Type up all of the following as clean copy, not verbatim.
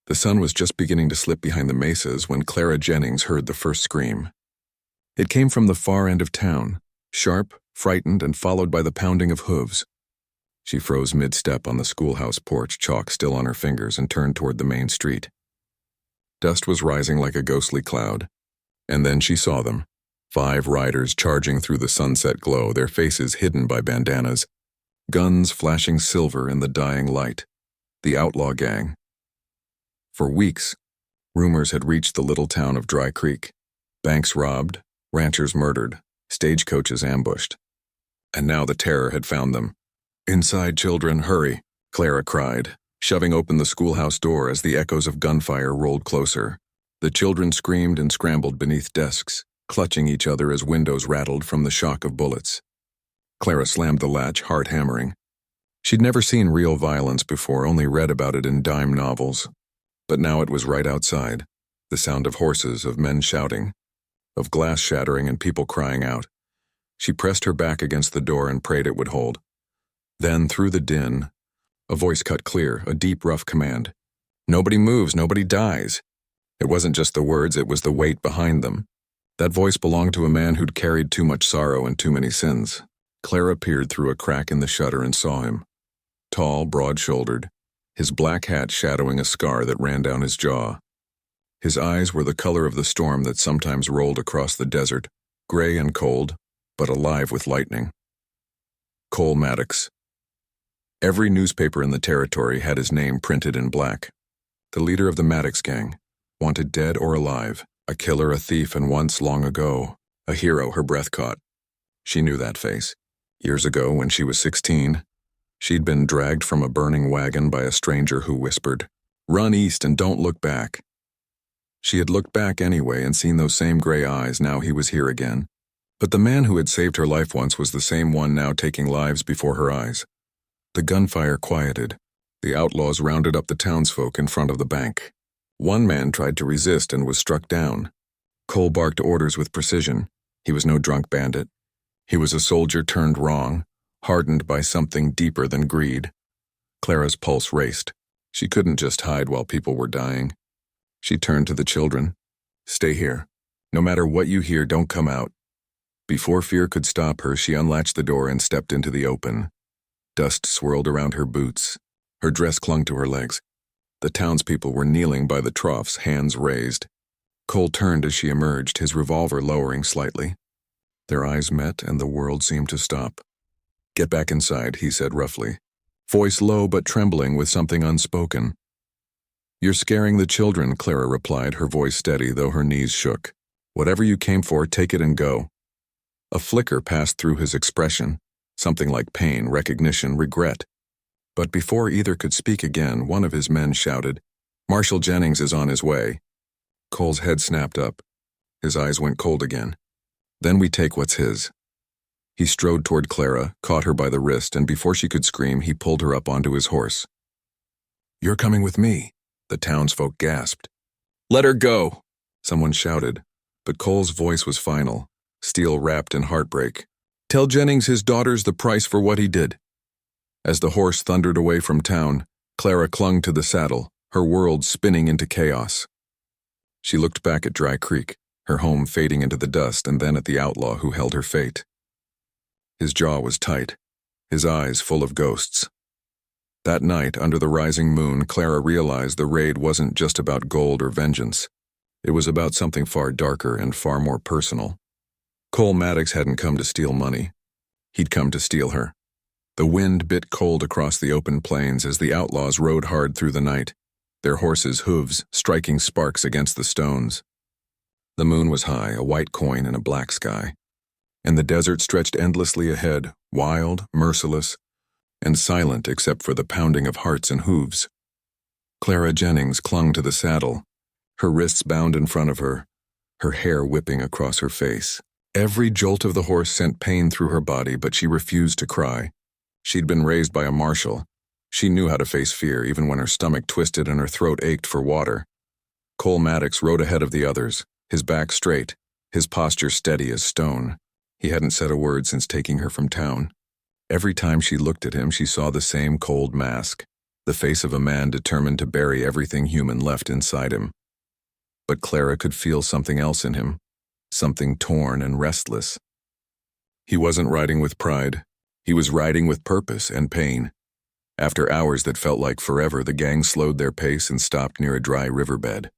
The sun was just beginning to slip behind the mesas when Clara Jennings heard the first scream. It came from the far end of town, sharp, frightened, and followed by the pounding of hooves. She froze mid-step on the schoolhouse porch, chalk still on her fingers, and turned toward the main street. Dust was rising like a ghostly cloud, and then she saw them. 5 riders charging through the sunset glow, their faces hidden by bandanas, guns flashing silver in the dying light. The outlaw gang. For weeks, rumors had reached the little town of Dry Creek. Banks robbed, ranchers murdered, stagecoaches ambushed. And now the terror had found them. "Inside, children, hurry," Clara cried, shoving open the schoolhouse door as the echoes of gunfire rolled closer. The children screamed and scrambled beneath desks, clutching each other as windows rattled from the shock of bullets. Clara slammed the latch, heart hammering. She'd never seen real violence before, only read about it in dime novels. But now it was right outside, the sound of horses, of men shouting, of glass shattering and people crying out. She pressed her back against the door and prayed it would hold. Then, through the din, a voice cut clear, a deep, rough command. "Nobody moves, nobody dies." It wasn't just the words, it was the weight behind them. That voice belonged to a man who'd carried too much sorrow and too many sins. Clara peered through a crack in the shutter and saw him. Tall, broad-shouldered, his black hat shadowing a scar that ran down his jaw. His eyes were the color of the storm that sometimes rolled across the desert, gray and cold, but alive with lightning. Cole Maddox. Every newspaper in the territory had his name printed in black. The leader of the Maddox gang, wanted dead or alive, a killer, a thief, and once, long ago, a hero her breath caught. She knew that face. Years ago, when she was 16, she'd been dragged from a burning wagon by a stranger who whispered, "Run east and don't look back." She had looked back anyway and seen those same gray eyes. Now he was here again. But the man who had saved her life once was the same one now taking lives before her eyes. The gunfire quieted. The outlaws rounded up the townsfolk in front of the bank. One man tried to resist and was struck down. Cole barked orders with precision. He was no drunk bandit. He was a soldier turned wrong, hardened by something deeper than greed. Clara's pulse raced. She couldn't just hide while people were dying. She turned to the children. "Stay here. No matter what you hear, don't come out." Before fear could stop her, she unlatched the door and stepped into the open. Dust swirled around her boots. Her dress clung to her legs. The townspeople were kneeling by the troughs, hands raised. Cole turned as she emerged, his revolver lowering slightly. Their eyes met and the world seemed to stop. "Get back inside," he said roughly, voice low but trembling with something unspoken. "You're scaring the children," Clara replied, her voice steady though her knees shook. "Whatever you came for, take it and go." A flicker passed through his expression, something like pain, recognition, regret. But before either could speak again, one of his men shouted, "Marshal Jennings is on his way." Cole's head snapped up. His eyes went cold again. "Then we take what's his." He strode toward Clara, caught her by the wrist, and before she could scream, he pulled her up onto his horse. "You're coming with me," the townsfolk gasped. "Let her go," someone shouted, but Cole's voice was final, steel wrapped in heartbreak. "Tell Jennings his daughter's the price for what he did." As the horse thundered away from town, Clara clung to the saddle, her world spinning into chaos. She looked back at Dry Creek, her home fading into the dust, and then at the outlaw who held her fate. His jaw was tight, his eyes full of ghosts. That night, under the rising moon, Clara realized the raid wasn't just about gold or vengeance. It was about something far darker and far more personal. Cole Maddox hadn't come to steal money. He'd come to steal her. The wind bit cold across the open plains as the outlaws rode hard through the night, their horses' hooves striking sparks against the stones. The moon was high, a white coin in a black sky, and the desert stretched endlessly ahead, wild, merciless, and silent except for the pounding of hearts and hooves. Clara Jennings clung to the saddle, her wrists bound in front of her, her hair whipping across her face. Every jolt of the horse sent pain through her body, but she refused to cry. She'd been raised by a marshal. She knew how to face fear, even when her stomach twisted and her throat ached for water. Cole Maddox rode ahead of the others, his back straight, his posture steady as stone. He hadn't said a word since taking her from town. Every time she looked at him, she saw the same cold mask, the face of a man determined to bury everything human left inside him. But Clara could feel something else in him, something torn and restless. He wasn't riding with pride. He was riding with purpose and pain. After hours that felt like forever, the gang slowed their pace and stopped near a dry riverbed.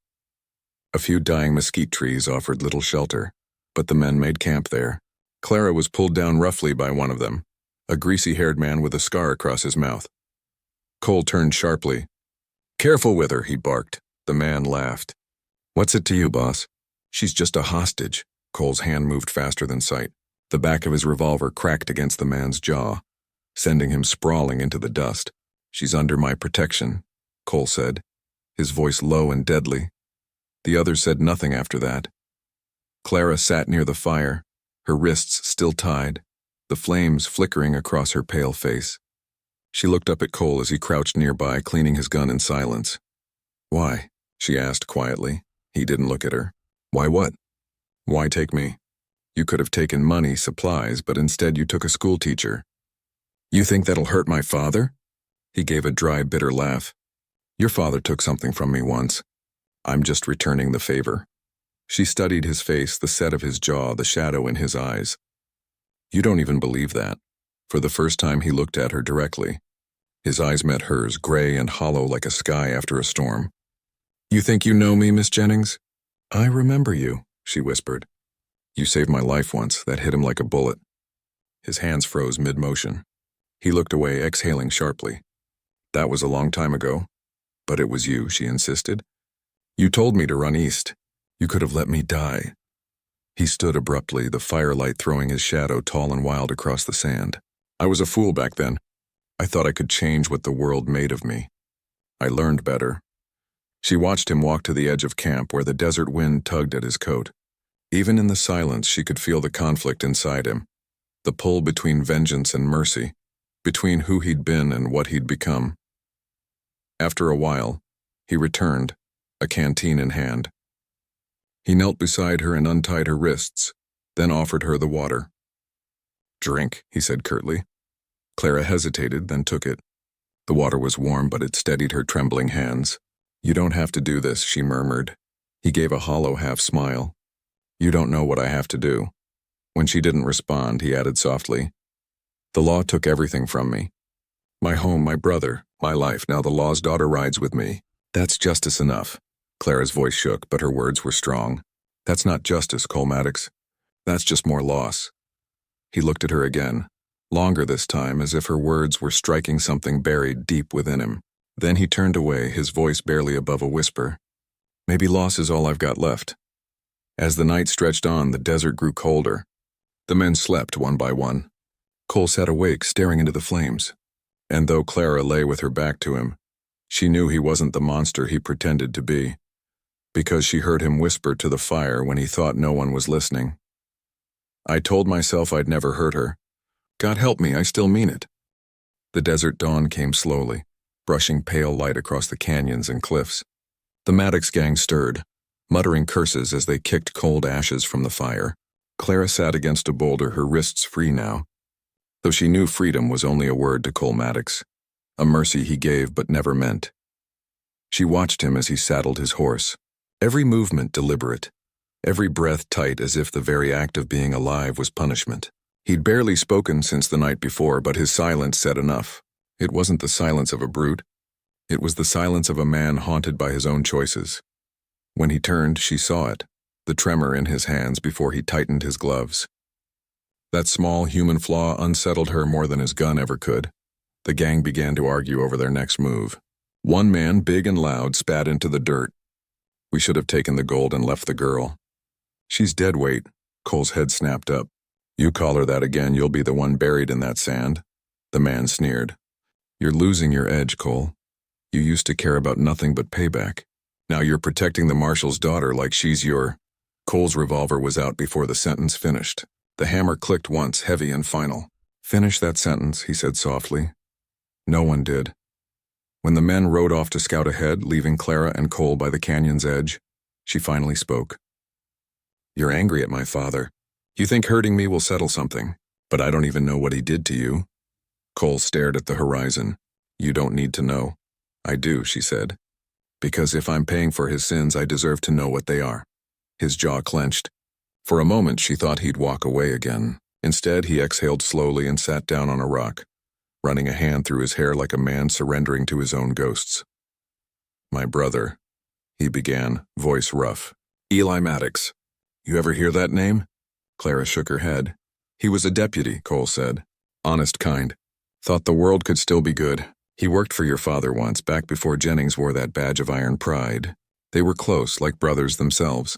A few dying mesquite trees offered little shelter, but the men made camp there. Clara was pulled down roughly by one of them, a greasy-haired man with a scar across his mouth. Cole turned sharply. "Careful with her," he barked. The man laughed. "What's it to you, boss?" "She's just a hostage." Cole's hand moved faster than sight. The back of his revolver cracked against the man's jaw, sending him sprawling into the dust. "She's under my protection," Cole said, his voice low and deadly. The others said nothing after that. Clara sat near the fire, her wrists still tied, the flames flickering across her pale face. She looked up at Cole as he crouched nearby, cleaning his gun in silence. "Why?" she asked quietly. He didn't look at her. "Why what?" "Why take me? You could have taken money, supplies, but instead you took a schoolteacher." "You think that'll hurt my father?" He gave a dry, bitter laugh. "Your father took something from me once. I'm just returning the favor." She studied his face, the set of his jaw, the shadow in his eyes. "You don't even believe that." For the first time he looked at her directly. His eyes met hers, gray and hollow like a sky after a storm. "You think you know me, Miss Jennings?" "I remember you," she whispered. "You saved my life once. That hit him like a bullet." His hands froze mid-motion. He looked away, exhaling sharply. "That was a long time ago." "But it was you," she insisted. "You told me to run east. You could have let me die." He stood abruptly, the firelight throwing his shadow tall and wild across the sand. "I was a fool back then. I thought I could change what the world made of me. I learned better." She watched him walk to the edge of camp where the desert wind tugged at his coat. Even in the silence, she could feel the conflict inside him, the pull between vengeance and mercy, between who he'd been and what he'd become. After a while, he returned, a canteen in hand. He knelt beside her and untied her wrists, then offered her the water. "Drink," he said curtly. Clara hesitated, then took it. The water was warm, but it steadied her trembling hands. "You don't have to do this," she murmured. He gave a hollow half-smile. "You don't know what I have to do." When she didn't respond, he added softly, "The law took everything from me. My home, my brother, my life. Now the law's daughter rides with me. That's justice enough." Clara's voice shook, but her words were strong. "That's not justice, Cole Maddox. That's just more loss." He looked at her again, longer this time, as if her words were striking something buried deep within him. Then he turned away, his voice barely above a whisper. "Maybe loss is all I've got left." As the night stretched on, the desert grew colder. The men slept one by one. Cole sat awake, staring into the flames. And though Clara lay with her back to him, she knew he wasn't the monster he pretended to be, because she heard him whisper to the fire when he thought no one was listening. "I told myself I'd never hurt her. God help me, I still mean it." The desert dawn came slowly, brushing pale light across the canyons and cliffs. The Maddox gang stirred, muttering curses as they kicked cold ashes from the fire. Clara sat against a boulder, her wrists free now, though she knew freedom was only a word to Cole Maddox, a mercy he gave but never meant. She watched him as he saddled his horse, every movement deliberate, every breath tight as if the very act of being alive was punishment. He'd barely spoken since the night before, but his silence said enough. It wasn't the silence of a brute. It was the silence of a man haunted by his own choices. When he turned, she saw it, the tremor in his hands before he tightened his gloves. That small human flaw unsettled her more than his gun ever could. The gang began to argue over their next move. One man, big and loud, spat into the dirt. "We should have taken the gold and left the girl." "She's dead weight." Cole's head snapped up. "You call her that again, you'll be the one buried in that sand." The man sneered. "You're losing your edge, Cole. You used to care about nothing but payback. Now you're protecting the marshal's daughter like she's your—" Cole's revolver was out before the sentence finished. The hammer clicked once, heavy and final. "Finish that sentence," he said softly. No one did. When the men rode off to scout ahead, leaving Clara and Cole by the canyon's edge, she finally spoke. "You're angry at my father. You think hurting me will settle something, but I don't even know what he did to you." Cole stared at the horizon. "You don't need to know." I do, she said. Because if I'm paying for his sins, I deserve to know what they are. His jaw clenched. For a moment, she thought he'd walk away again. Instead, he exhaled slowly and sat down on a rock, running a hand through his hair like a man surrendering to his own ghosts. My brother, he began, voice rough. Eli Maddox. You ever hear that name? Clara shook her head. He was a deputy, Cole said. Honest kind. Thought the world could still be good. He worked for your father once, back before Jennings wore that badge of iron pride. They were close, like brothers themselves.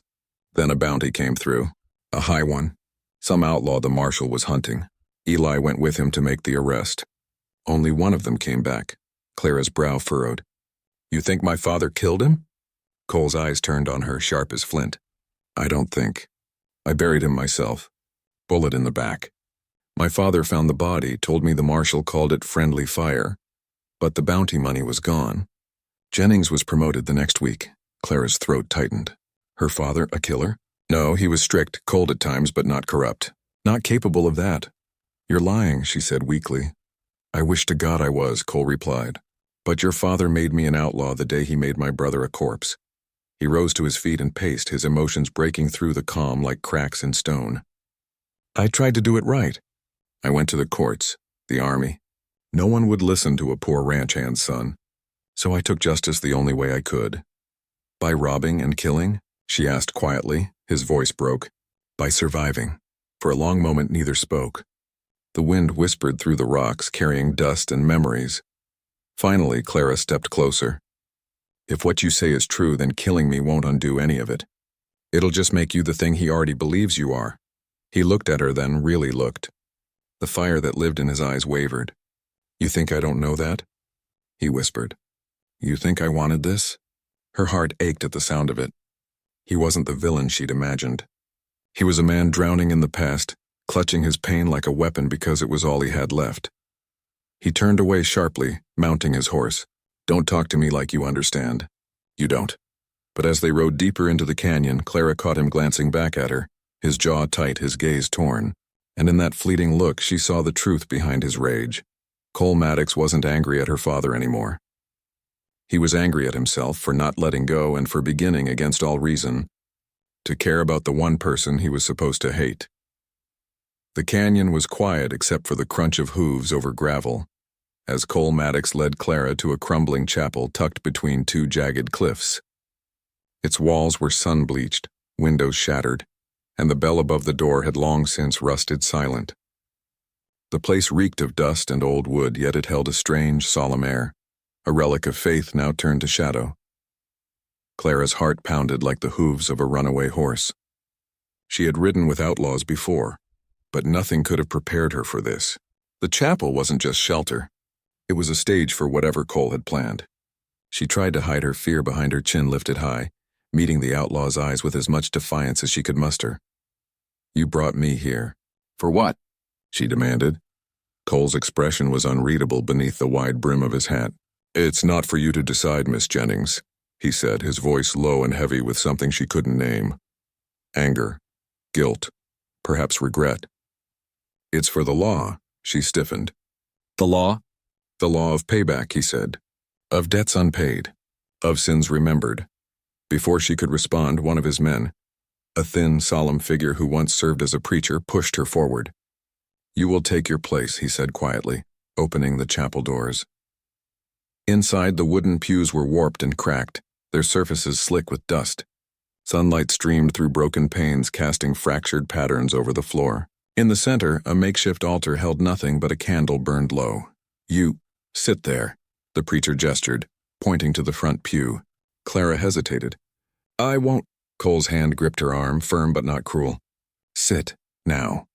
Then a bounty came through. A high one. Some outlaw the marshal was hunting. Eli went with him to make the arrest. Only one of them came back. Clara's brow furrowed. You think my father killed him? Cole's eyes turned on her, sharp as flint. I don't think. I buried him myself. Bullet in the back. My father found the body, told me the marshal called it friendly fire. But the bounty money was gone. Jennings was promoted the next week. Clara's throat tightened. Her father, a killer? No, he was strict, cold at times, but not corrupt. Not capable of that. You're lying, she said weakly. I wish to God I was, Cole replied. But your father made me an outlaw the day he made my brother a corpse. He rose to his feet and paced, his emotions breaking through the calm like cracks in stone. I tried to do it right. I went to the courts, the army. No one would listen to a poor ranch hand's son. So I took justice the only way I could. By robbing and killing? She asked quietly. His voice broke. By surviving. For a long moment neither spoke. The wind whispered through the rocks, carrying dust and memories. Finally, Clara stepped closer. If what you say is true, then killing me won't undo any of it. It'll just make you the thing he already believes you are. He looked at her, then really looked. The fire that lived in his eyes wavered. You think I don't know that? He whispered. You think I wanted this? Her heart ached at the sound of it. He wasn't the villain she'd imagined. He was a man drowning in the past, clutching his pain like a weapon because it was all he had left. He turned away sharply, mounting his horse. Don't talk to me like you understand. You don't. But as they rode deeper into the canyon, Clara caught him glancing back at her, his jaw tight, his gaze torn. And in that fleeting look, she saw the truth behind his rage. Cole Maddox wasn't angry at her father anymore. He was angry at himself for not letting go and for beginning, against all reason, to care about the one person he was supposed to hate. The canyon was quiet except for the crunch of hooves over gravel, as Cole Maddox led Clara to a crumbling chapel tucked between two jagged cliffs. Its walls were sun-bleached, windows shattered, and the bell above the door had long since rusted silent. The place reeked of dust and old wood, yet it held a strange, solemn air, a relic of faith now turned to shadow. Clara's heart pounded like the hooves of a runaway horse. She had ridden with outlaws before, but nothing could have prepared her for this. The chapel wasn't just shelter. It was a stage for whatever Cole had planned. She tried to hide her fear behind her chin lifted high, meeting the outlaw's eyes with as much defiance as she could muster. You brought me here. For what? She demanded. Cole's expression was unreadable beneath the wide brim of his hat. It's not for you to decide, Miss Jennings, he said, his voice low and heavy with something she couldn't name. Anger, guilt, perhaps regret. It's for the law, she stiffened. The law? The law of payback, he said. Of debts unpaid. Of sins remembered. Before she could respond, one of his men, a thin, solemn figure who once served as a preacher, pushed her forward. You will take your place, he said quietly, opening the chapel doors. Inside, the wooden pews were warped and cracked, their surfaces slick with dust. Sunlight streamed through broken panes, casting fractured patterns over the floor. In the center, a makeshift altar held nothing but a candle burned low. You, sit there, the preacher gestured, pointing to the front pew. Clara hesitated. I won't. Cole's hand gripped her arm, firm but not cruel. Sit, now.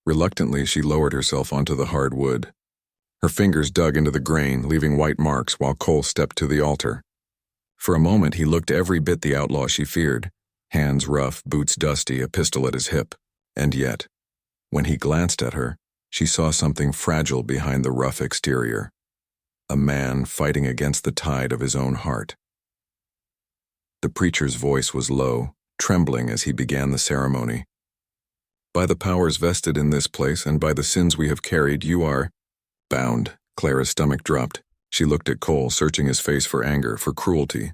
Reluctantly, she lowered herself onto the hard wood. Her fingers dug into the grain, leaving white marks while Cole stepped to the altar. For a moment, he looked every bit the outlaw she feared. Hands rough, boots dusty, a pistol at his hip. And yet, when he glanced at her, she saw something fragile behind the rough exterior. A man fighting against the tide of his own heart. The preacher's voice was low, trembling as he began the ceremony. By the powers vested in this place and by the sins we have carried, you are bound. Clara's stomach dropped. She looked at Cole, searching his face for anger, for cruelty,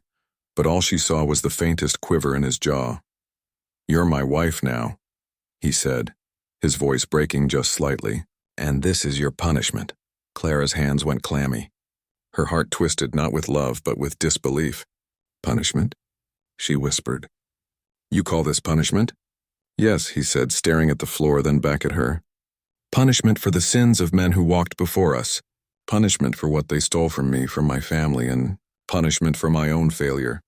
but all she saw was the faintest quiver in his jaw. "You're my wife now," he said, his voice breaking just slightly. "And this is your punishment." Clara's hands went clammy. Her heart twisted not with love but with disbelief. "Punishment?" she whispered. "You call this punishment?" "Yes," he said, staring at the floor, then back at her. "Punishment for the sins of men who walked before us. Punishment for what they stole from me, from my family, and punishment for my own failure."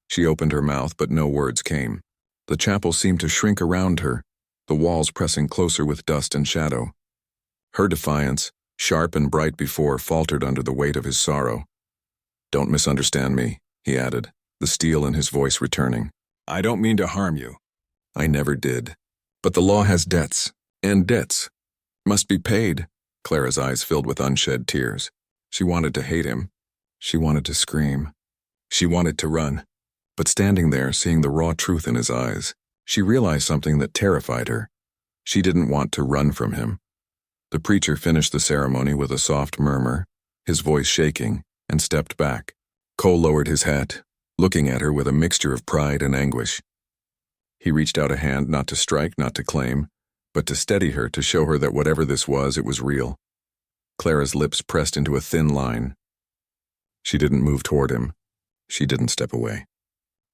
She opened her mouth, but no words came. The chapel seemed to shrink around her, the walls pressing closer with dust and shadow. Her defiance, sharp and bright before, faltered under the weight of his sorrow. "Don't misunderstand me," he added, the steel in his voice returning. "I don't mean to harm you. I never did. But the law has debts, and debts must be paid." Clara's eyes filled with unshed tears. She wanted to hate him. She wanted to scream. She wanted to run. But standing there, seeing the raw truth in his eyes, she realized something that terrified her. She didn't want to run from him. The preacher finished the ceremony with a soft murmur, his voice shaking, and stepped back. Cole lowered his hat, looking at her with a mixture of pride and anguish. He reached out a hand, not to strike, not to claim, but to steady her, to show her that whatever this was, it was real. Clara's lips pressed into a thin line. She didn't move toward him. She didn't step away.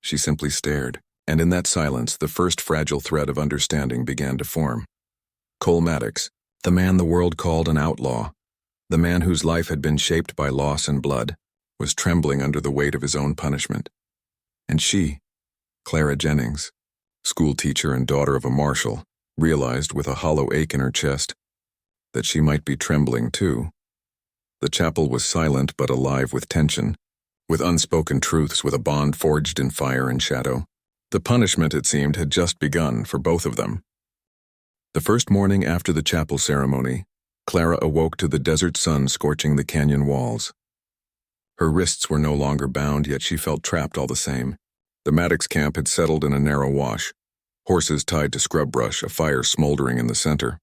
She simply stared, and in that silence, the first fragile thread of understanding began to form. Cole Maddox, the man the world called an outlaw, the man whose life had been shaped by loss and blood, was trembling under the weight of his own punishment. And she, Clara Jennings, schoolteacher and daughter of a marshal, realized with a hollow ache in her chest that she might be trembling too. The chapel was silent but alive with tension, with unspoken truths, with a bond forged in fire and shadow. The punishment, it seemed, had just begun for both of them. The first morning after the chapel ceremony, Clara awoke to the desert sun scorching the canyon walls. Her wrists were no longer bound, yet she felt trapped all the same. The Maddox camp had settled in a narrow wash, horses tied to scrub brush, a fire smoldering in the center.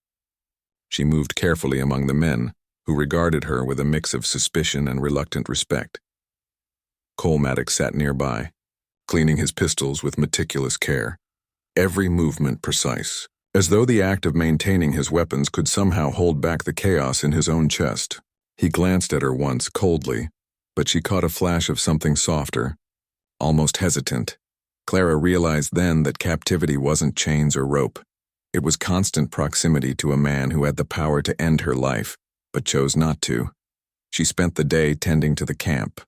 She moved carefully among the men, who regarded her with a mix of suspicion and reluctant respect. Cole Maddox sat nearby, cleaning his pistols with meticulous care, every movement precise, as though the act of maintaining his weapons could somehow hold back the chaos in his own chest. He glanced at her once, coldly, but she caught a flash of something softer, almost hesitant. Clara realized then that captivity wasn't chains or rope. It was constant proximity to a man who had the power to end her life, but chose not to. She spent the day tending to the camp.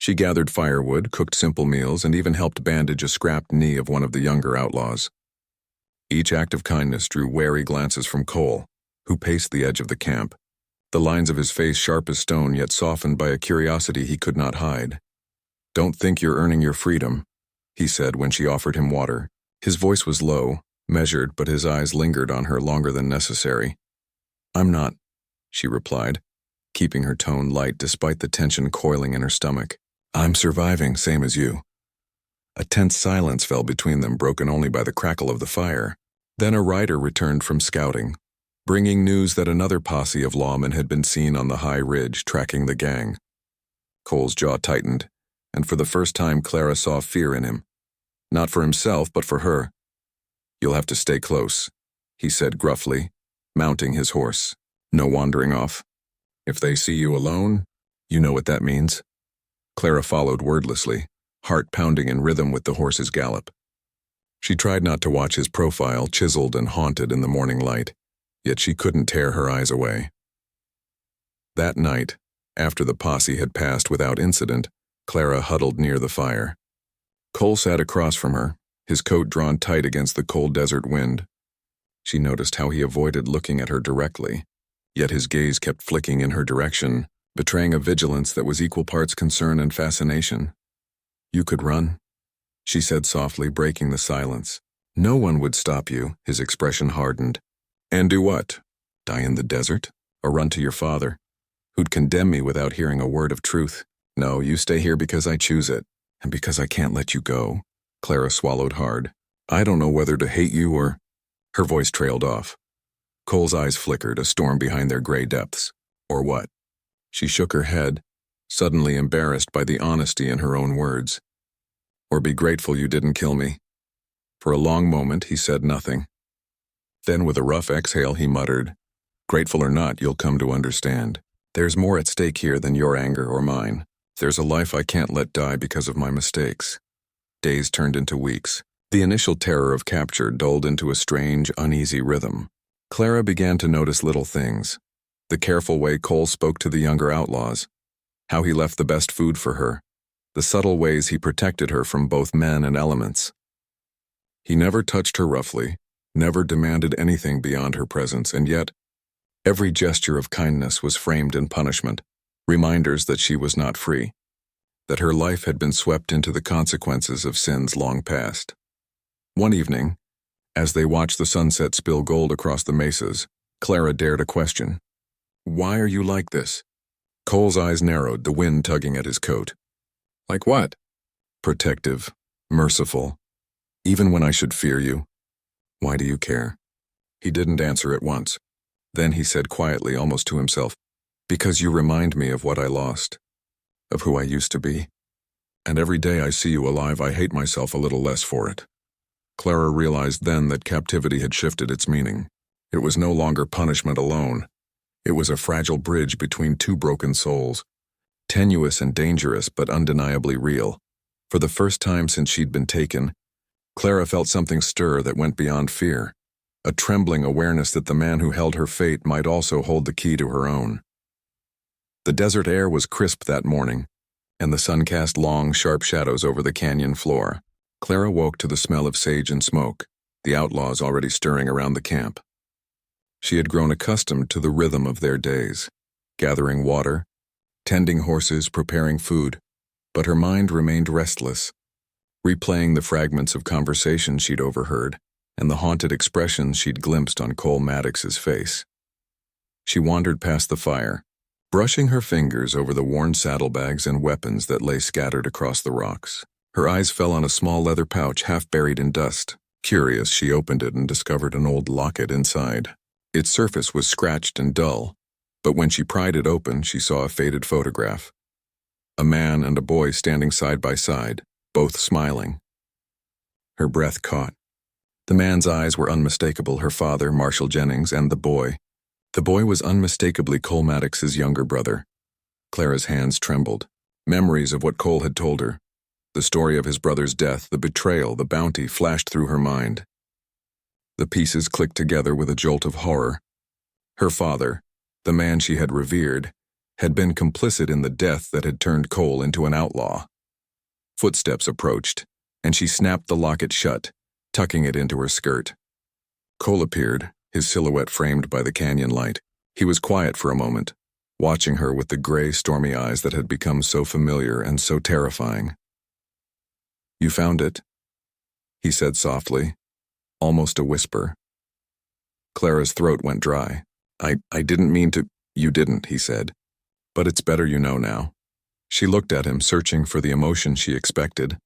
She gathered firewood, cooked simple meals, and even helped bandage a scrapped knee of one of the younger outlaws. Each act of kindness drew wary glances from Cole, who paced the edge of the camp, the lines of his face sharp as stone yet softened by a curiosity he could not hide. "Don't think you're earning your freedom," he said when she offered him water. His voice was low, measured, but his eyes lingered on her longer than necessary. "I'm not," she replied, keeping her tone light despite the tension coiling in her stomach. "I'm surviving, same as you." A tense silence fell between them, broken only by the crackle of the fire. Then a rider returned from scouting, bringing news that another posse of lawmen had been seen on the high ridge, tracking the gang. Cole's jaw tightened, and for the first time Clara saw fear in him. Not for himself, but for her. "You'll have to stay close," he said gruffly, mounting his horse. "No wandering off. If they see you alone, you know what that means." Clara followed wordlessly, heart pounding in rhythm with the horse's gallop. She tried not to watch his profile, chiseled and haunted in the morning light, yet she couldn't tear her eyes away. That night, after the posse had passed without incident, Clara huddled near the fire. Cole sat across from her, his coat drawn tight against the cold desert wind. She noticed how he avoided looking at her directly, yet his gaze kept flicking in her direction, betraying a vigilance that was equal parts concern and fascination. "You could run," she said softly, breaking the silence. "No one would stop you," his expression hardened. "And do what? Die in the desert? Or run to your father, who'd condemn me without hearing a word of truth? No, you stay here because I choose it, and because I can't let you go." Clara swallowed hard. "I don't know whether to hate you or—" Her voice trailed off. Cole's eyes flickered, a storm behind their gray depths. "Or what?" She shook her head, suddenly embarrassed by the honesty in her own words. "Or be grateful you didn't kill me." For a long moment he said nothing. Then with a rough exhale he muttered, "Grateful or not, you'll come to understand. There's more at stake here than your anger or mine. There's a life I can't let die because of my mistakes." Days turned into weeks. The initial terror of capture dulled into a strange, uneasy rhythm. Clara began to notice little things. The careful way Cole spoke to the younger outlaws, how he left the best food for her, the subtle ways he protected her from both men and elements. He never touched her roughly, never demanded anything beyond her presence, and yet, every gesture of kindness was framed in punishment, reminders that she was not free, that her life had been swept into the consequences of sins long past. One evening, as they watched the sunset spill gold across the mesas, Clara dared a question. "Why are you like this?" Cole's eyes narrowed, the wind tugging at his coat. "Like what?" "Protective, merciful. Even when I should fear you. Why do you care?" He didn't answer at once. Then he said quietly, almost to himself, "Because you remind me of what I lost, of who I used to be. And every day I see you alive, I hate myself a little less for it." Clara realized then that captivity had shifted its meaning. It was no longer punishment alone. It was a fragile bridge between two broken souls, tenuous and dangerous but undeniably real. For the first time since she'd been taken, Clara felt something stir that went beyond fear, a trembling awareness that the man who held her fate might also hold the key to her own. The desert air was crisp that morning, and the sun cast long, sharp shadows over the canyon floor. Clara woke to the smell of sage and smoke, the outlaws already stirring around the camp. She had grown accustomed to the rhythm of their days, gathering water, tending horses, preparing food, but her mind remained restless, replaying the fragments of conversation she'd overheard and the haunted expressions she'd glimpsed on Cole Maddox's face. She wandered past the fire, brushing her fingers over the worn saddlebags and weapons that lay scattered across the rocks. Her eyes fell on a small leather pouch half buried in dust. Curious, she opened it and discovered an old locket inside. Its surface was scratched and dull, but when she pried it open, she saw a faded photograph. A man and a boy standing side by side, both smiling. Her breath caught. The man's eyes were unmistakable, her father, Marshal Jennings, and the boy. The boy was unmistakably Cole Maddox's younger brother. Clara's hands trembled. Memories of what Cole had told her, the story of his brother's death, the betrayal, the bounty, flashed through her mind. The pieces clicked together with a jolt of horror. Her father, the man she had revered, had been complicit in the death that had turned Cole into an outlaw. Footsteps approached, and she snapped the locket shut, tucking it into her skirt. Cole appeared, his silhouette framed by the canyon light. He was quiet for a moment, watching her with the gray, stormy eyes that had become so familiar and so terrifying. "You found it," he said softly, almost a whisper. Clara's throat went dry. I didn't mean to." "You didn't," he said. "But it's better you know now." She looked at him, searching for the emotion she expected.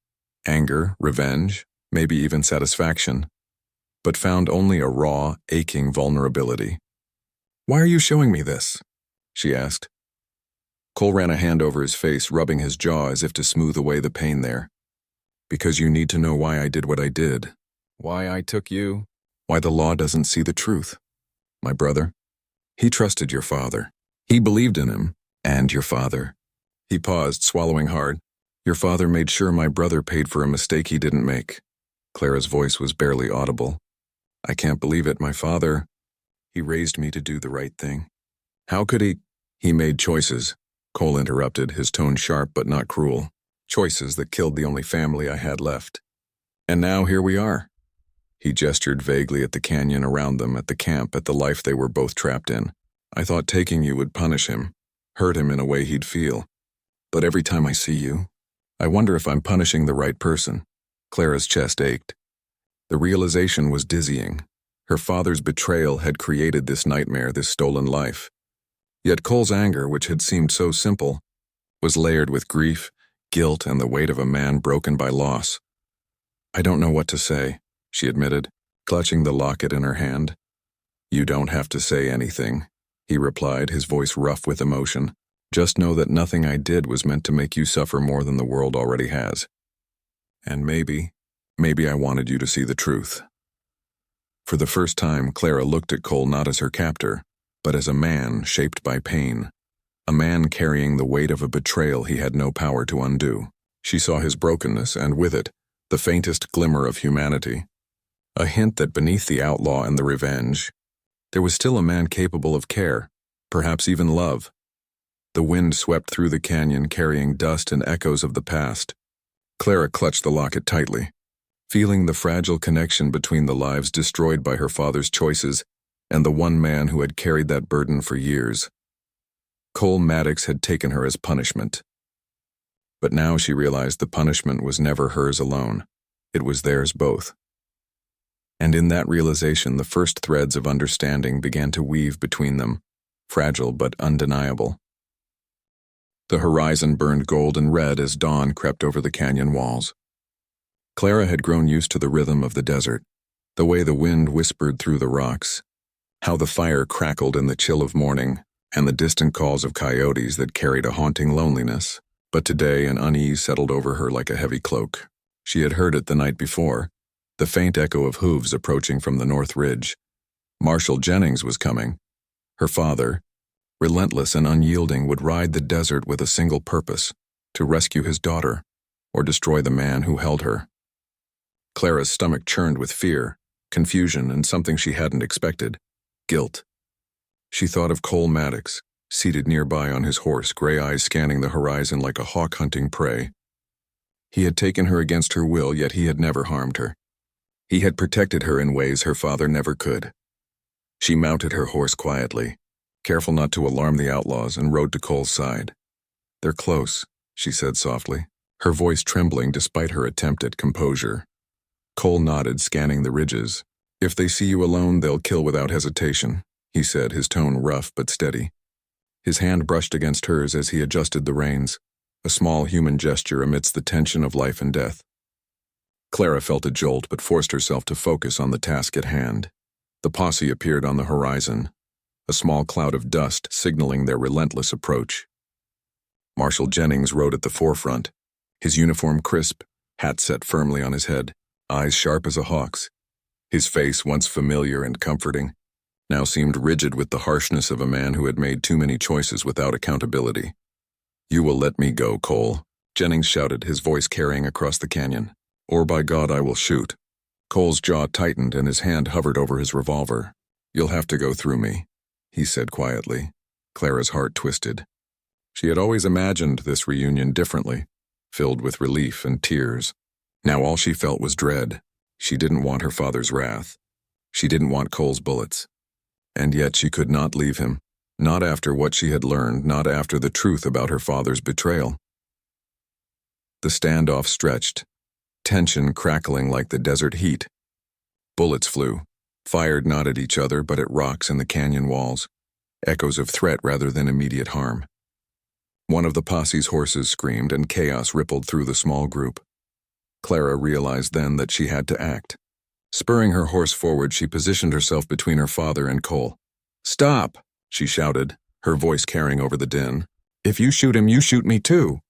Anger, revenge, maybe even satisfaction, but found only a raw, aching vulnerability. "Why are you showing me this?" she asked. Cole ran a hand over his face, rubbing his jaw as if to smooth away the pain there. "Because you need to know why I did what I did. Why I took you. Why the law doesn't see the truth. My brother, he trusted your father. He believed in him, and your father." He paused, swallowing hard. "Your father made sure my brother paid for a mistake he didn't make." Clara's voice was barely audible. "I can't believe it. My father, he raised me to do the right thing. How could he?" "He made choices," Cole interrupted, his tone sharp but not cruel. "Choices that killed the only family I had left. And now here we are." He gestured vaguely at the canyon around them, at the camp, at the life they were both trapped in. "I thought taking you would punish him, hurt him in a way he'd feel. But every time I see you, I wonder if I'm punishing the right person." Clara's chest ached. The realization was dizzying. Her father's betrayal had created this nightmare, this stolen life. Yet Cole's anger, which had seemed so simple, was layered with grief, guilt, and the weight of a man broken by loss. "I don't know what to say," she admitted, clutching the locket in her hand. "You don't have to say anything," he replied, his voice rough with emotion. Just know that nothing I did was meant to make you suffer more than the world already has. And maybe I wanted you to see the truth." For the first time, Clara looked at Cole not as her captor, but as a man shaped by pain. A man carrying the weight of a betrayal he had no power to undo. She saw his brokenness, and with it, the faintest glimmer of humanity. A hint that beneath the outlaw and the revenge, there was still a man capable of care, perhaps even love. The wind swept through the canyon, carrying dust and echoes of the past. Clara clutched the locket tightly, feeling the fragile connection between the lives destroyed by her father's choices and the one man who had carried that burden for years. Cole Maddox had taken her as punishment. But now she realized the punishment was never hers alone. It was theirs both. And in that realization, the first threads of understanding began to weave between them, fragile but undeniable. The horizon burned gold and red as dawn crept over the canyon walls. Clara had grown used to the rhythm of the desert, the way the wind whispered through the rocks, how the fire crackled in the chill of morning, and the distant calls of coyotes that carried a haunting loneliness. But today an unease settled over her like a heavy cloak. She had heard it the night before, the faint echo of hooves approaching from the north ridge. Marshal Jennings was coming. Her father, relentless and unyielding, would ride the desert with a single purpose: to rescue his daughter, or destroy the man who held her. Clara's stomach churned with fear, confusion, and something she hadn't expected: guilt. She thought of Cole Maddox, seated nearby on his horse, gray eyes scanning the horizon like a hawk hunting prey. He had taken her against her will, yet he had never harmed her. He had protected her in ways her father never could. She mounted her horse quietly, careful not to alarm the outlaws, and rode to Cole's side. "They're close," she said softly, her voice trembling despite her attempt at composure. Cole nodded, scanning the ridges. "If they see you alone, they'll kill without hesitation," he said, his tone rough but steady. His hand brushed against hers as he adjusted the reins, a small human gesture amidst the tension of life and death. Clara felt a jolt but forced herself to focus on the task at hand. The posse appeared on the horizon, a small cloud of dust signaling their relentless approach. Marshal Jennings rode at the forefront, his uniform crisp, hat set firmly on his head, eyes sharp as a hawk's. His face, once familiar and comforting, now seemed rigid with the harshness of a man who had made too many choices without accountability. "You will let me go, Cole," Jennings shouted, his voice carrying across the canyon. "Or by God, I will shoot." Cole's jaw tightened and his hand hovered over his revolver. "You'll have to go through me," he said quietly. Clara's heart twisted. She had always imagined this reunion differently, filled with relief and tears. Now all she felt was dread. She didn't want her father's wrath. She didn't want Cole's bullets. And yet she could not leave him, not after what she had learned, not after the truth about her father's betrayal. The standoff stretched, tension crackling like the desert heat. Bullets flew, fired not at each other but at rocks and the canyon walls, echoes of threat rather than immediate harm. One of the posse's horses screamed and chaos rippled through the small group. Clara realized then that she had to act. Spurring her horse forward, she positioned herself between her father and Cole. "Stop!" she shouted, her voice carrying over the din. "If you shoot him, you shoot me too."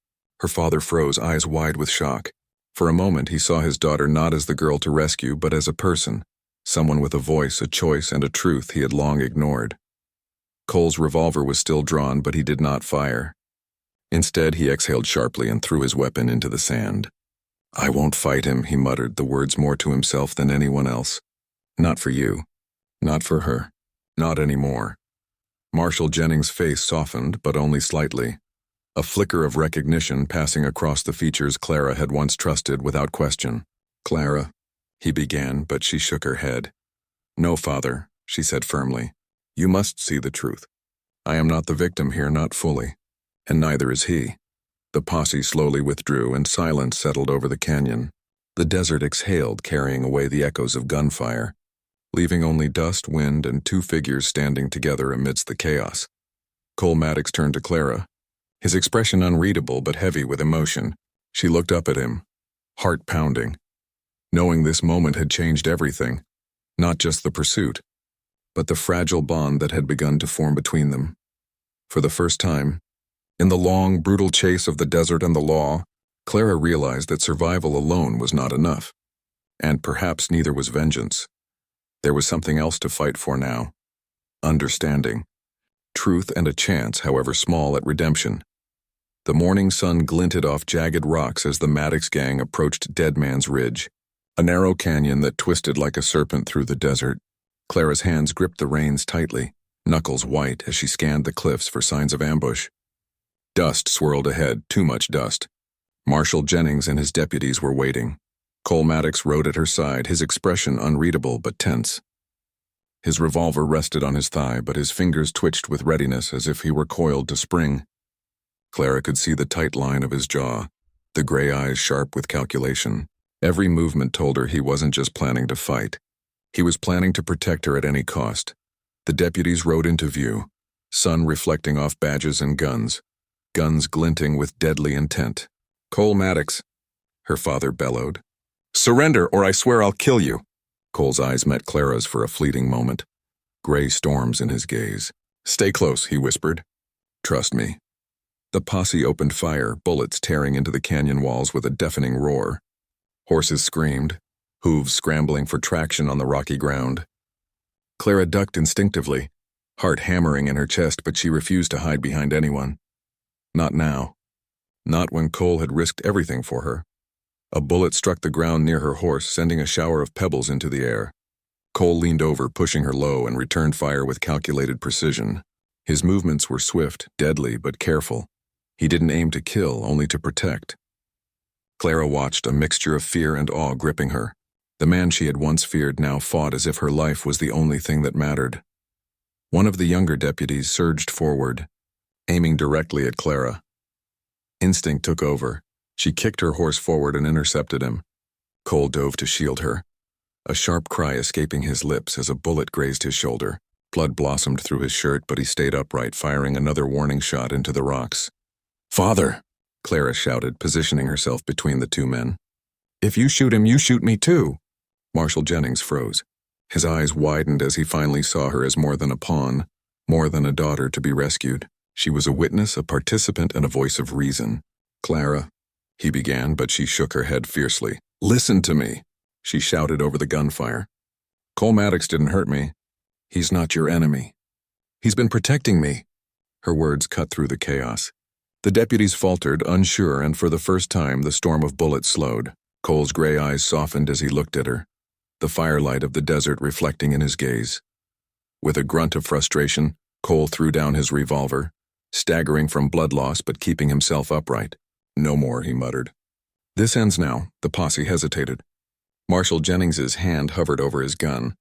Her father froze, eyes wide with shock. For a moment he saw his daughter not as the girl to rescue, but as a person, someone with a voice, a choice, and a truth he had long ignored. Cole's revolver was still drawn, but he did not fire. Instead, he exhaled sharply and threw his weapon into the sand. "I won't fight him," he muttered, the words more to himself than anyone else. "Not for you. Not for her. Not anymore." Marshal Jennings' face softened, but only slightly. A flicker of recognition passing across the features Clara had once trusted without question. "Clara," he began, but she shook her head. "No, father," she said firmly. "You must see the truth. I am not the victim here, not fully. And neither is he." The posse slowly withdrew and silence settled over the canyon. The desert exhaled, carrying away the echoes of gunfire, leaving only dust, wind, and two figures standing together amidst the chaos. Cole Maddox turned to Clara, his expression unreadable but heavy with emotion. She looked up at him, heart pounding, knowing this moment had changed everything, not just the pursuit, but the fragile bond that had begun to form between them. For the first time, In the long, brutal chase of the desert and the law, Clara realized that survival alone was not enough. And perhaps neither was vengeance. There was something else to fight for now. Understanding. Truth and a chance, however small, at redemption. The morning sun glinted off jagged rocks as the Maddox gang approached Dead Man's Ridge, a narrow canyon that twisted like a serpent through the desert. Clara's hands gripped the reins tightly, knuckles white as she scanned the cliffs for signs of ambush. Dust swirled ahead, too much dust. Marshal Jennings and his deputies were waiting. Cole Maddox rode at her side, his expression unreadable but tense. His revolver rested on his thigh, but his fingers twitched with readiness as if he were coiled to spring. Clara could see the tight line of his jaw, the gray eyes sharp with calculation. Every movement told her he wasn't just planning to fight. He was planning to protect her at any cost. The deputies rode into view, sun reflecting off badges and guns glinting with deadly intent. "Cole Maddox," her father bellowed. "Surrender, or I swear I'll kill you." Cole's eyes met Clara's for a fleeting moment, gray storms in his gaze. "Stay close," he whispered. "Trust me." The posse opened fire, bullets tearing into the canyon walls with a deafening roar. Horses screamed, hooves scrambling for traction on the rocky ground. Clara ducked instinctively, heart hammering in her chest, but she refused to hide behind anyone. Not now. Not when Cole had risked everything for her. A bullet struck the ground near her horse, sending a shower of pebbles into the air. Cole leaned over, pushing her low, and returned fire with calculated precision. His movements were swift, deadly, but careful. He didn't aim to kill, only to protect. Clara watched, a mixture of fear and awe gripping her. The man she had once feared now fought as if her life was the only thing that mattered. One of the younger deputies surged forward, aiming directly at Clara. Instinct took over. She kicked her horse forward and intercepted him. Cole dove to shield her, a sharp cry escaping his lips as a bullet grazed his shoulder. Blood blossomed through his shirt, but he stayed upright, firing another warning shot into the rocks. "Father!" Clara shouted, positioning herself between the two men. "If you shoot him, you shoot me too." Marshal Jennings froze. His eyes widened as he finally saw her as more than a pawn, more than a daughter to be rescued. She was a witness, a participant, and a voice of reason. "Clara," he began, but she shook her head fiercely. "Listen to me," she shouted over the gunfire. "Cole Maddox didn't hurt me. He's not your enemy. He's been protecting me." Her words cut through the chaos. The deputies faltered, unsure, and for the first time the storm of bullets slowed. Cole's gray eyes softened as he looked at her, the firelight of the desert reflecting in his gaze. With a grunt of frustration, Cole threw down his revolver, staggering from blood loss but keeping himself upright. "No more," he muttered. "This ends now." The posse hesitated. Marshal Jennings's hand hovered over his gun,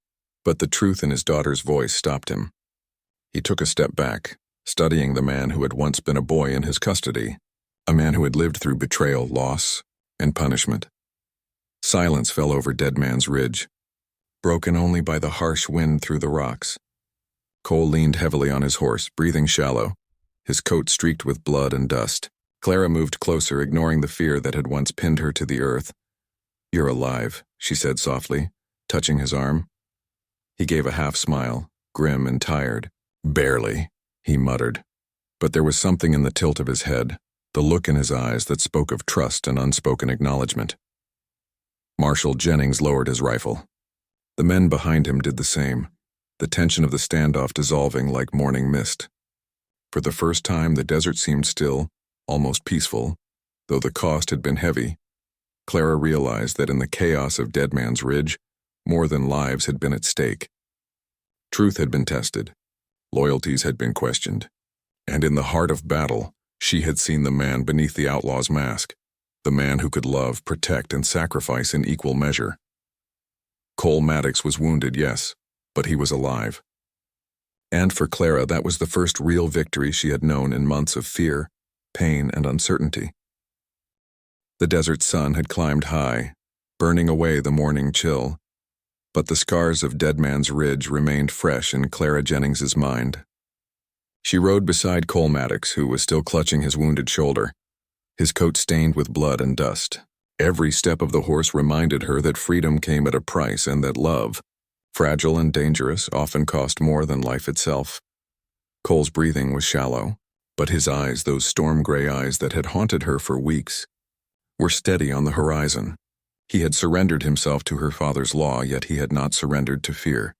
but the truth in his daughter's voice stopped him. He took a step back, studying the man who had once been a boy in his custody, a man who had lived through betrayal, loss, and punishment. Silence fell over Dead Man's Ridge, broken only by the harsh wind through the rocks. Cole leaned heavily on his horse, breathing shallow, his coat streaked with blood and dust. Clara moved closer, ignoring the fear that had once pinned her to the earth. "You're alive," she said softly, touching his arm. He gave a half-smile, grim and tired. "Barely," he muttered. But there was something in the tilt of his head, the look in his eyes that spoke of trust and unspoken acknowledgement. Marshal Jennings lowered his rifle. The men behind him did the same, the tension of the standoff dissolving like morning mist. For the first time, the desert seemed still, almost peaceful, though the cost had been heavy. Clara realized that in the chaos of Dead Man's Ridge, more than lives had been at stake. Truth had been tested, loyalties had been questioned, and in the heart of battle, she had seen the man beneath the outlaw's mask, the man who could love, protect, and sacrifice in equal measure. Cole Maddox was wounded, yes, but he was alive. And for Clara, that was the first real victory she had known in months of fear, pain, and uncertainty. The desert sun had climbed high, burning away the morning chill, but the scars of Dead Man's Ridge remained fresh in Clara Jennings's mind. She rode beside Cole Maddox, who was still clutching his wounded shoulder, his coat stained with blood and dust. Every step of the horse reminded her that freedom came at a price and that love, fragile and dangerous, often cost more than life itself. Cole's breathing was shallow, But his eyes, those storm-gray eyes that had haunted her for weeks, were steady on the horizon. He had surrendered himself to her father's law, yet he had not surrendered to fear.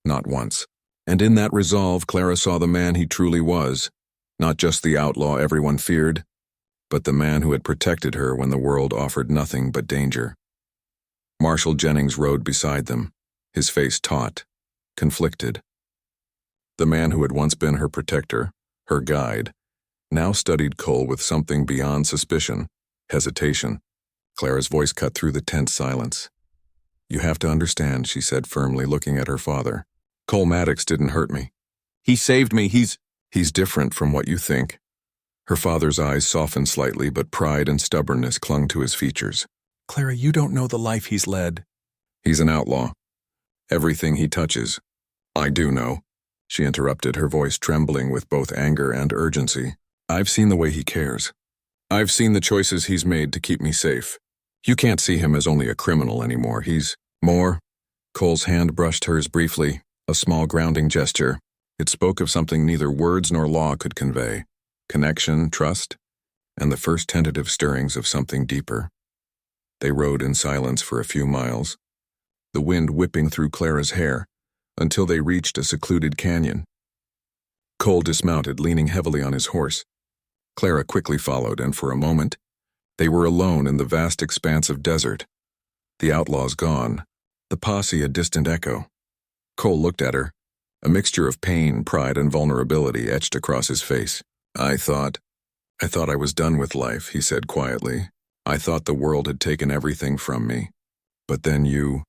Not once. And in that resolve, Clara saw the man he truly was, not just the outlaw everyone feared, but the man who had protected her when the world offered nothing but danger. Marshal Jennings rode beside them, his face taut, conflicted. The man who had once been her protector, her guide, now studied Cole with something beyond suspicion, hesitation. Clara's voice cut through the tense silence. "You have to understand," she said firmly, looking at her father. "Cole Maddox didn't hurt me. He saved me. He's different from what you think." Her father's eyes softened slightly, but pride and stubbornness clung to his features. "Clara, you don't know the life he's led." "He's an outlaw. Everything he touches." "I do know," she interrupted, her voice trembling with both anger and urgency. "I've seen the way he cares. I've seen the choices he's made to keep me safe. You can't see him as only a criminal anymore. He's more." Cole's hand brushed hers briefly, a small grounding gesture. It spoke of something neither words nor law could convey: connection, trust, and the first tentative stirrings of something deeper. They rode in silence for a few miles, the wind whipping through Clara's hair, until they reached a secluded canyon. Cole dismounted, leaning heavily on his horse. Clara quickly followed, and for a moment, they were alone in the vast expanse of desert. The outlaws gone, the posse a distant echo. Cole looked at her, a mixture of pain, pride, and vulnerability etched across his face. I thought I was done with life," he said quietly. "I thought the world had taken everything from me. But then you—"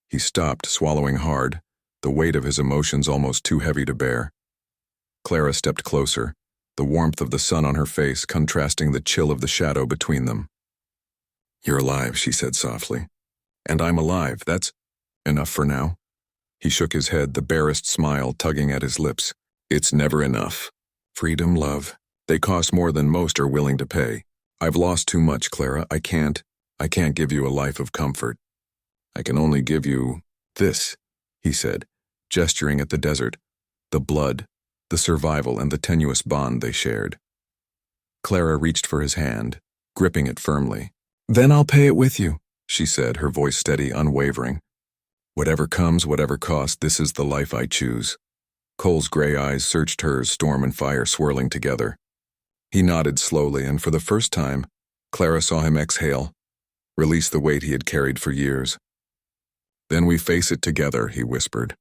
He stopped, swallowing hard, the weight of his emotions almost too heavy to bear. Clara stepped closer, the warmth of the sun on her face contrasting the chill of the shadow between them. "You're alive," she said softly. "And I'm alive. That's enough for now." He shook his head, the barest smile tugging at his lips. "It's never enough. Freedom, love, they cost more than most are willing to pay. I've lost too much, Clara. I can't give you a life of comfort. I can only give you this," he said, gesturing at the desert, the blood, the survival, and the tenuous bond they shared. Clara reached for his hand, gripping it firmly. "Then I'll pay it with you," she said, her voice steady, unwavering. "Whatever comes, whatever cost, this is the life I choose." Cole's gray eyes searched hers, storm and fire swirling together. He nodded slowly, and for the first time, Clara saw him exhale, release the weight he had carried for years. "Then we face it together," he whispered,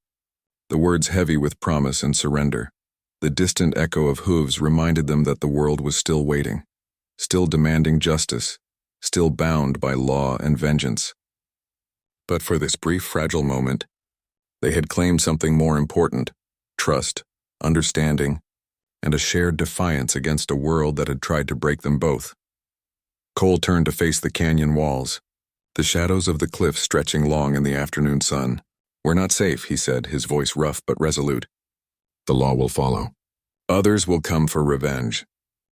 the words heavy with promise and surrender. The distant echo of hooves reminded them that the world was still waiting, still demanding justice, still bound by law and vengeance. But for this brief, fragile moment, they had claimed something more important: trust, understanding, and a shared defiance against a world that had tried to break them both. Cole turned to face the canyon walls, the shadows of the cliffs stretching long in the afternoon sun. "We're not safe," he said, his voice rough but resolute. "The law will follow. Others will come for revenge.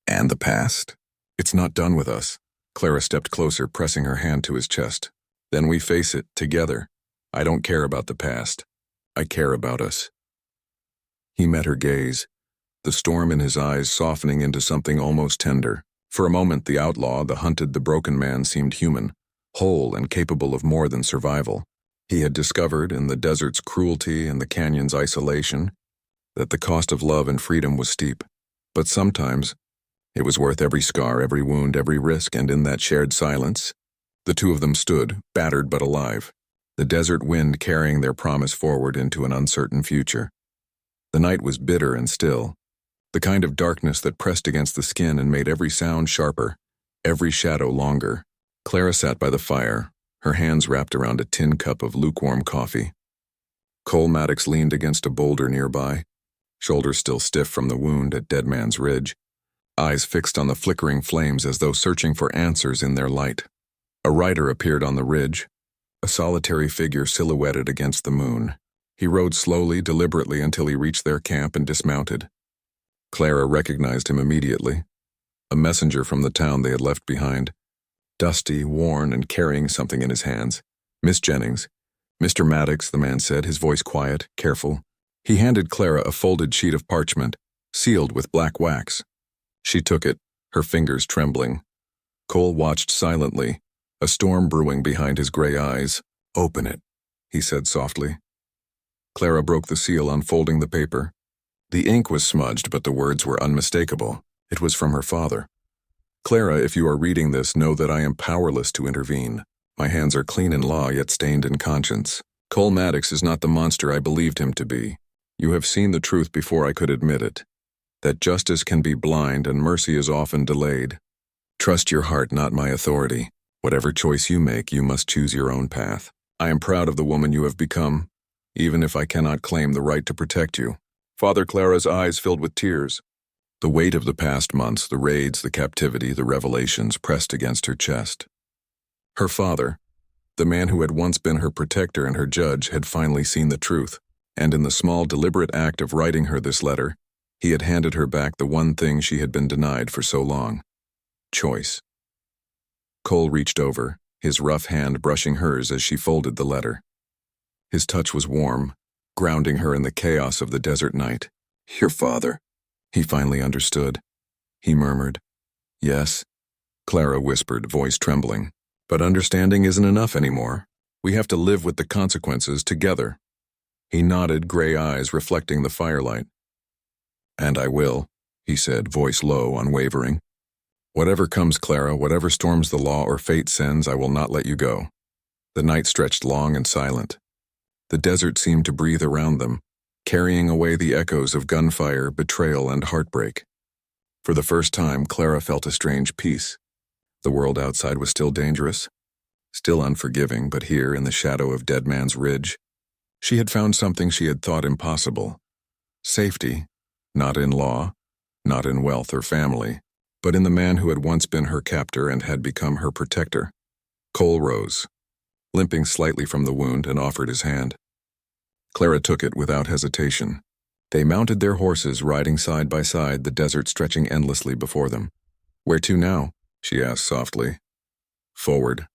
And the past? It's not done with us." Clara stepped closer, pressing her hand to his chest. "Then we face it, together. I don't care about the past. I care about us." He met her gaze, the storm in his eyes softening into something almost tender. For a moment, the outlaw, the hunted, the broken man seemed human, whole and capable of more than survival. He had discovered, in the desert's cruelty and the canyon's isolation, that the cost of love and freedom was steep. But sometimes, it was worth every scar, every wound, every risk, and in that shared silence, the two of them stood, battered but alive, the desert wind carrying their promise forward into an uncertain future. The night was bitter and still, the kind of darkness that pressed against the skin and made every sound sharper, every shadow longer. Clara sat by the fire, her hands wrapped around a tin cup of lukewarm coffee. Cole Maddox leaned against a boulder nearby, shoulders still stiff from the wound at Dead Man's Ridge, eyes fixed on the flickering flames as though searching for answers in their light. A rider appeared on the ridge, a solitary figure silhouetted against the moon. He rode slowly, deliberately, until he reached their camp and dismounted. Clara recognized him immediately, a messenger from the town they had left behind, dusty, worn, and carrying something in his hands. "Miss Jennings." "Mr. Maddox," the man said, his voice quiet, careful. He handed Clara a folded sheet of parchment, sealed with black wax. She took it, her fingers trembling. Cole watched silently, a storm brewing behind his gray eyes. "Open it," he said softly. Clara broke the seal, unfolding the paper. The ink was smudged, but the words were unmistakable. It was from her father. "Clara, if you are reading this, know that I am powerless to intervene. My hands are clean in law, yet stained in conscience. Cole Maddox is not the monster I believed him to be. You have seen the truth before I could admit it. That justice can be blind and mercy is often delayed. Trust your heart, not my authority. Whatever choice you make, you must choose your own path. I am proud of the woman you have become, even if I cannot claim the right to protect you." Father Clara's eyes filled with tears. The weight of the past months, the raids, the captivity, the revelations pressed against her chest. Her father, the man who had once been her protector and her judge, had finally seen the truth, and in the small, deliberate act of writing her this letter, he had handed her back the one thing she had been denied for so long: choice. Cole reached over, his rough hand brushing hers as she folded the letter. His touch was warm, grounding her in the chaos of the desert night. "Your father." He finally understood. He murmured, "Yes," Clara whispered, voice trembling. "But understanding isn't enough anymore. We have to live with the consequences together." He nodded, gray eyes reflecting the firelight. "And I will," he said, voice low, unwavering. "Whatever comes, Clara, whatever storms the law or fate sends, I will not let you go." The night stretched long and silent. The desert seemed to breathe around them, carrying away the echoes of gunfire, betrayal, and heartbreak. For the first time, Clara felt a strange peace. The world outside was still dangerous, still unforgiving, but here, in the shadow of Dead Man's Ridge, she had found something she had thought impossible. Safety, not in law, not in wealth or family, but in the man who had once been her captor and had become her protector. Cole rose, limping slightly from the wound, and offered his hand. Clara took it without hesitation. They mounted their horses, riding side by side, the desert stretching endlessly before them. "Where to now?" she asked softly. "Forward,"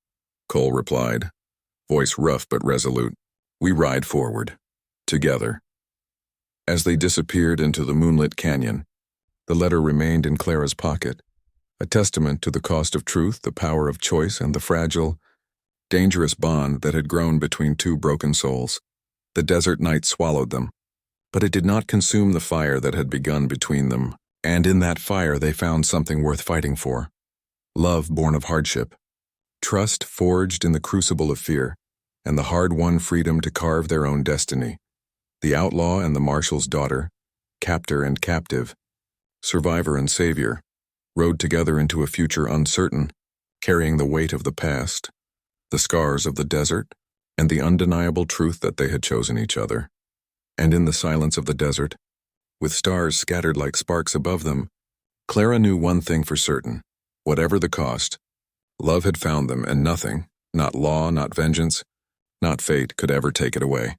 Cole replied, voice rough but resolute. "We ride forward, together." As they disappeared into the moonlit canyon, the letter remained in Clara's pocket, a testament to the cost of truth, the power of choice, and the fragile, dangerous bond that had grown between two broken souls. The desert night swallowed them, but it did not consume the fire that had begun between them, and in that fire they found something worth fighting for. Love born of hardship, trust forged in the crucible of fear, and the hard-won freedom to carve their own destiny. The outlaw and the marshal's daughter, captor and captive, survivor and savior, rode together into a future uncertain, carrying the weight of the past, the scars of the desert, and the undeniable truth that they had chosen each other. And in the silence of the desert, with stars scattered like sparks above them, Clara knew one thing for certain: whatever the cost, love had found them, and nothing, not law, not vengeance, not fate, could ever take it away.